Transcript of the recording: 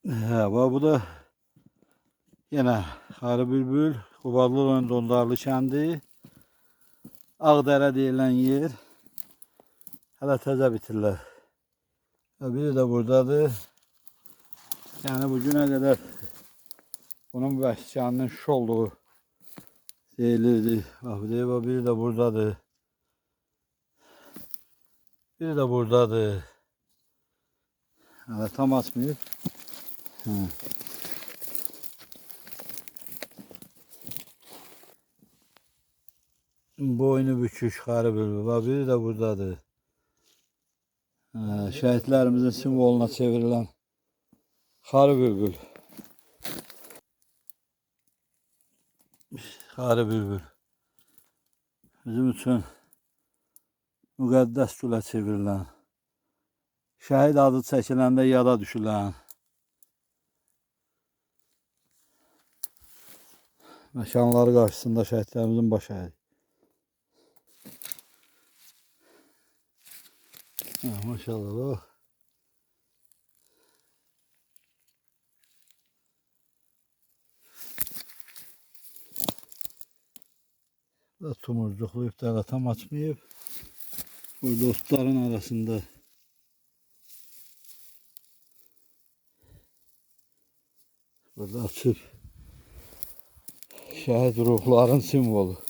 Bu da yine Karı Bülbül, Qubadlı Dondarlı kəndi, Ağdərə deyilən yer. Hələ təzə bitirlər. Biri de buradadır. Yani bugüne kadar bunun vəhşicanının şiş olduğu deyilirdi. Bak biri de buradadır. Biri de buradadır. Evet, tam açmıyor. Boynu bükük Karı Bülbül. Bak biri de buradadır. Şehitlerimizin simvoluna çevrilen Karı Bülbül. Karı Bülbül. Bizim için müqəddəs gülə çevrilen. Şəhid adı çəkiləndə yada düşülən. Məkanları qarşısında şəhidlərimizin baş əydi. Maşallah bak. Da tumurcuqluyub da tam açmayıb. Burada otların arasında. Burada açıb. Şəhid ruhların simvolu.